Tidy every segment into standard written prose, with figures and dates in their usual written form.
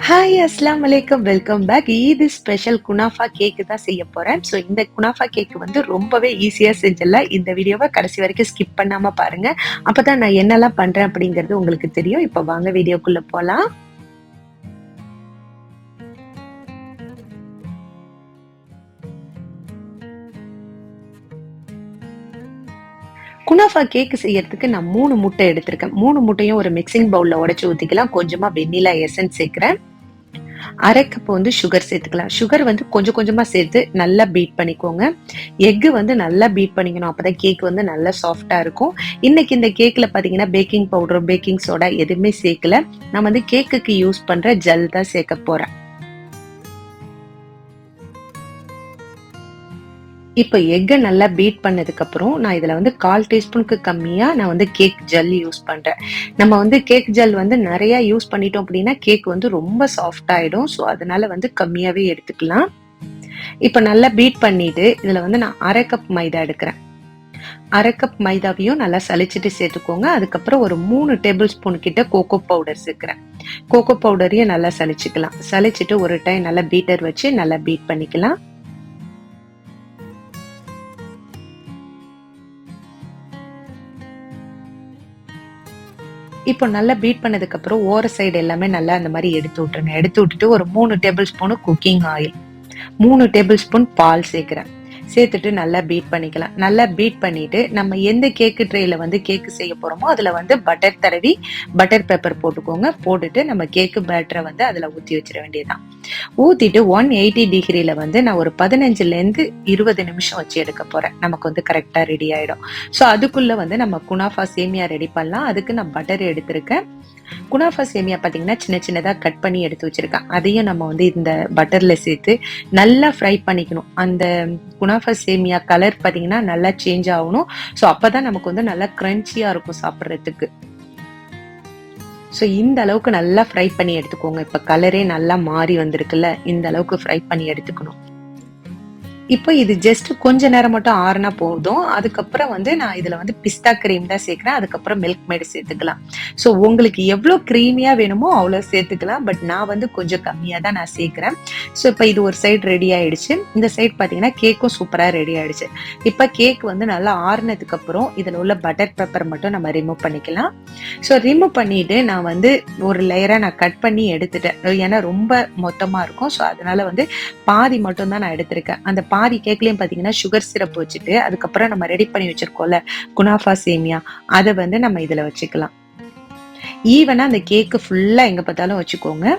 Hi அஸ்லாம் வலைக்கம் welcome back. இது ஸ்பெஷல் குனாஃபா கேக்கு தான் செய்ய போறேன். ஸோ இந்த குனாஃபா கேக் வந்து ரொம்பவே ஈஸியா செஞ்சிடலாம். இந்த வீடியோவை கடைசி வரைக்கும் ஸ்கிப் பண்ணாம பாருங்க. அப்பதான் நான் என்னெல்லாம் பண்றேன் அப்படிங்கிறது உங்களுக்கு தெரியும். இப்போ வாங்க வீடியோக்குள்ள போலாம். குனாஃபா கேக் செய்யறதுக்கு நான் 3 முட்டை எடுத்திருக்கேன். 3 முட்டையும் ஒரு மிக்சிங் பவுல்ல உடைச்சு ஊத்திக்கலாம். கொஞ்சமா வெண்ணிலா எசன்ஸ் சேர்க்கிறேன். அரை கப் வந்து சுகர் சேர்த்துக்கலாம். சுகர் வந்து கொஞ்சம் கொஞ்சமா சேர்த்து நல்லா பீட் பண்ணிக்கோங்க. எக்கு வந்து நல்லா பீட் பண்ணிக்கணும். அப்பதான் கேக் வந்து நல்லா சாஃப்டா இருக்கும். இன்னைக்கு இந்த கேக்ல பாத்தீங்கன்னா பேக்கிங் பவுடர், பேக்கிங் சோடா எதுவுமே சேர்க்கல. நான் வந்து கேக்குக்கு யூஸ் பண்ற ஜெல் தான் சேர்க்க போறேன். இப்போ எக்கை நல்லா பீட் பண்ணதுக்கு அப்புறம் நான் இதுல வந்து 1/4 டீஸ்பூனுக்கு கம்மியா நான் வந்து கேக் ஜெல் யூஸ் பண்றேன். நம்ம வந்து கேக் ஜெல் வந்து நிறைய யூஸ் பண்ணிட்டோம் அப்படின்னா கேக் வந்து ரொம்ப சாஃப்ட் ஆயிடும். ஸோ அதனால வந்து கம்மியாவே எடுத்துக்கலாம். இப்போ நல்லா பீட் பண்ணிட்டு இதுல வந்து நான் அரை கப் மைதா எடுக்கிறேன். அரை கப் மைதாவையும் நல்லா சலிச்சிட்டு சேர்த்துக்கோங்க. அதுக்கப்புறம் ஒரு 3 டேபிள் ஸ்பூன் கிட்ட கோகோ பவுடர் சேர்க்கிறேன். கோகோ பவுடரையும் நல்லா சலிச்சுக்கலாம். சலிச்சிட்டு ஒரு டைம் நல்லா பீட்டர் வச்சு நல்லா பீட் பண்ணிக்கலாம். இப்போ நல்லா பீட் பண்ணதுக்கு அப்புறம் ஓர சைடு எல்லாமே நல்லா அந்த மாதிரி எடுத்து விட்டுருங்க. எடுத்து விட்டுட்டு ஒரு 3 tablespoon cooking oil, 3 tablespoon பால் சேர்க்கிறேன். சேர்த்துட்டு நல்லா பீட் பண்ணிக்கலாம். நல்லா பீட் பண்ணிட்டு நம்ம எந்த கேக்கு ட்ரேல வந்து கேக்கு செய்ய போறோமோ அதுல வந்து பட்டர் தடவி பட்டர் பேப்பர் போட்டுக்கோங்க. போட்டுட்டு நம்ம கேக்கு பேட்டரை வந்து அதுல ஊத்தி வச்சிட வேண்டியதுதான். ஊத்திட்டு 180 டிகிரில வந்து நான் ஒரு 15ல இருந்து 20 நிமிஷம் வச்சு எடுக்க போறேன். நமக்கு வந்து கரெக்டா ரெடி ஆயிடும். ஸோ அதுக்குள்ள வந்து நம்ம குனாஃபா சேமியா ரெடி பண்ணலாம். அதுக்கு நான் பட்டர் எடுத்திருக்கேன். குனாஃபா சேமியா பாத்தீங்கன்னா சின்ன சின்னதா கட் பண்ணி எடுத்து வச்சிருக்கேன். அதையும் நம்ம வந்து இந்த பட்டர்ல சேர்த்து நல்லா ஃப்ரை பண்ணிக்கணும். அந்த குனாஃபா சேமியா கலர் பாத்தீங்கன்னா நல்லா சேஞ்ச் ஆகணும். ஸோ அப்பதான் நமக்கு வந்து நல்லா கிரன்ச்சியா இருக்கும் சாப்பிட்றதுக்கு. ஸோ இந்த அளவுக்கு நல்லா ஃப்ரை பண்ணி எடுத்துக்கோங்க. இப்ப கலரே நல்லா மாறி வந்திருக்குல்ல, இந்த அளவுக்கு ஃப்ரை பண்ணி எடுத்துக்கணும். இப்போ இது ஜஸ்ட் கொஞ்ச நேரம் மட்டும் ஆறுனா போதும். அதுக்கப்புறம் வந்து நான் இதுல வந்து பிஸ்தா கிரீம் தான் சேர்க்கிறேன். அதுக்கப்புறம் மில்க் மேட் சேர்த்துக்கலாம். ஸோ உங்களுக்கு எவ்வளோ கிரீமியா வேணுமோ அவ்வளோ சேர்த்துக்கலாம். பட் நான் வந்து கொஞ்சம் கம்மியா தான் நான் சேர்க்கிறேன். ஸோ இப்போ இது ஒரு சைடு ரெடி ஆயிடுச்சு. இந்த சைடு பார்த்தீங்கன்னா கேக்கும் சூப்பரா ரெடி ஆயிடுச்சு. இப்போ கேக் வந்து நல்லா ஆறுனதுக்கு அப்புறம் இதுல உள்ள பட்டர் பேப்பர் மட்டும் நம்ம ரிமூவ் பண்ணிக்கலாம். ஸோ ரிமூவ் பண்ணிட்டு நான் வந்து ஒரு லேயரா நான் கட் பண்ணி எடுத்துட்டேன். ஏன்னா ரொம்ப மொத்தமா இருக்கும். ஸோ அதனால வந்து பாதி மட்டும் தான் நான் எடுத்திருக்கேன். அந்த பாதி கேக்லயும் பாத்தீங்கன்னா சுகர் சிரப் வச்சுட்டு அதுக்கப்புறம் நம்ம ரெடி பண்ணி வச்சிருக்கோம்ல குனாஃபா சேமியா, அதை வந்து நம்ம இதுல வச்சுக்கலாம். ஈவனா அந்த கேக்கு ஃபுல்லா எங்க பார்த்தாலும் வச்சுக்கோங்க.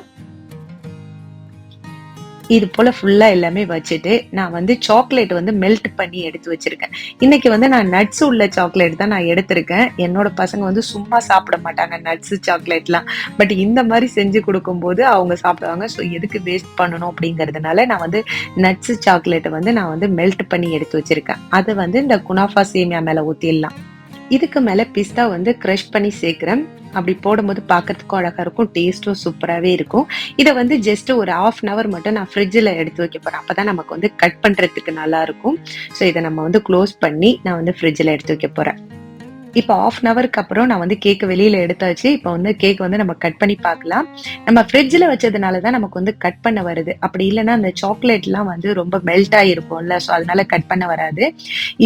இது போல ஃபுல்லா எல்லாமே வச்சுட்டு நான் வந்து சாக்லேட் வந்து மெல்ட் பண்ணி எடுத்து வச்சிருக்கேன். இன்னைக்கு வந்து நான் நட்ஸ் உள்ள சாக்லேட் தான் நான் எடுத்திருக்கேன். என்னோட பசங்க வந்து சும்மா சாப்பிட மாட்டாங்க நட்ஸ் சாக்லேட்லாம். பட் இந்த மாதிரி செஞ்சு கொடுக்கும்போது அவங்க சாப்பிடுவாங்க. ஸோ எதுக்கு வேஸ்ட் பண்ணணும் அப்படிங்கிறதுனால நான் வந்து நட்ஸ் சாக்லேட்டை வந்து நான் வந்து மெல்ட் பண்ணி எடுத்து வச்சிருக்கேன். அதை வந்து இந்த குனாஃபா சேமியா மேல ஊத்திடலாம். இதுக்கு மேல பிஸ்தா வந்து கிரஷ் பண்ணி சேர்க்கிறேன். அப்படி போடும்போது பார்க்கறதுக்கும் அழகா இருக்கும், டேஸ்டும் சூப்பராகவே இருக்கும். இதை வந்து ஜஸ்ட் ஒரு 1/2 hour மட்டும் நான் ஃப்ரிட்ஜில் எடுத்து வைக்க போறேன். அப்பதான் நமக்கு வந்து கட் பண்றதுக்கு நல்லா இருக்கும். ஸோ இதை நம்ம வந்து க்ளோஸ் பண்ணி நான் வந்து ஃப்ரிட்ஜில் எடுத்து வைக்க போறேன். இப்போ 1/2 hourக்கு அப்புறம் நான் வந்து கேக் வெளியில எடுத்தாச்சு. இப்போ வந்து கேக் வந்து நம்ம கட் பண்ணி பார்க்கலாம். நம்ம ஃப்ரிட்ஜில் வச்சதுனால தான் நமக்கு வந்து கட் பண்ண வருது. அப்படி இல்லைன்னா அந்த சாக்லேட்லாம் வந்து ரொம்ப மெல்ட் ஆகிருக்கும்ல, ஸோ அதனால கட் பண்ண வராது.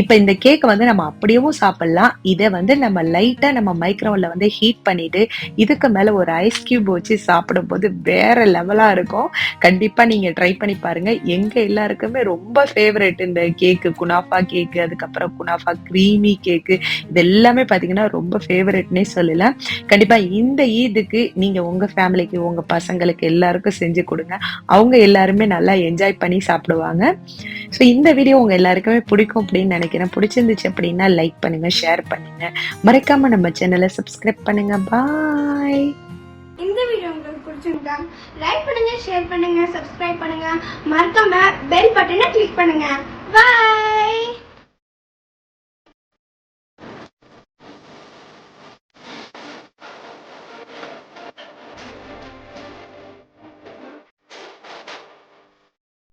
இப்போ இந்த கேக் வந்து நம்ம அப்படியேவும் சாப்பிடலாம். இதை வந்து நம்ம லைட்டா நம்ம மைக்ரோவன்ல வந்து ஹீட் பண்ணிட்டு இதுக்கு மேல ஒரு ஐஸ் கியூப் வச்சு சாப்பிடும்போது வேற லெவலா இருக்கும். கண்டிப்பா நீங்க ட்ரை பண்ணி பாருங்க. எங்க எல்லாருக்குமே ரொம்ப ஃபேவரட் இந்த கேக்கு, குனாஃபா கேக்கு, அதுக்கப்புறம் குனாஃபா கிரீமி கேக்கு, இதெல்லாம் பாத்தீங்கன்னா ரொம்ப ஃபேவரட்னே சொல்லலாம். கண்டிப்பா இந்த ஈதுக்கு நீங்க உங்க ஃபேமிலிக்கு, உங்க பசங்களுக்கு எல்லாருக்கும் செஞ்சு கொடுங்க. அவங்க எல்லாருமே நல்லா என்ஜாய் பண்ணி சாப்பிடுவாங்க. ஸோ இந்த வீடியோ உங்க எல்லாருக்குமே பிடிக்கும் அப்படின்னு நினைக்கிறேன். பிடிச்சிருந்துச்சு அப்படின்னா லைக் பண்ணுங்க, ஷேர் பண்ணுங்க, மறக்காம நம்ம சேனலை சப்ஸ்கிரைப் பண்ணுங்க. பாய். இந்த வீடியோ உங்களுக்கு பிடிச்சிருந்தா லைக் பண்ணுங்க, ஷேர் பண்ணுங்க, சப்ஸ்கிரைப் பண்ணுங்க, மறக்காம பெல் பட்டனை கிளிக் பண்ணுங்க. பாய்.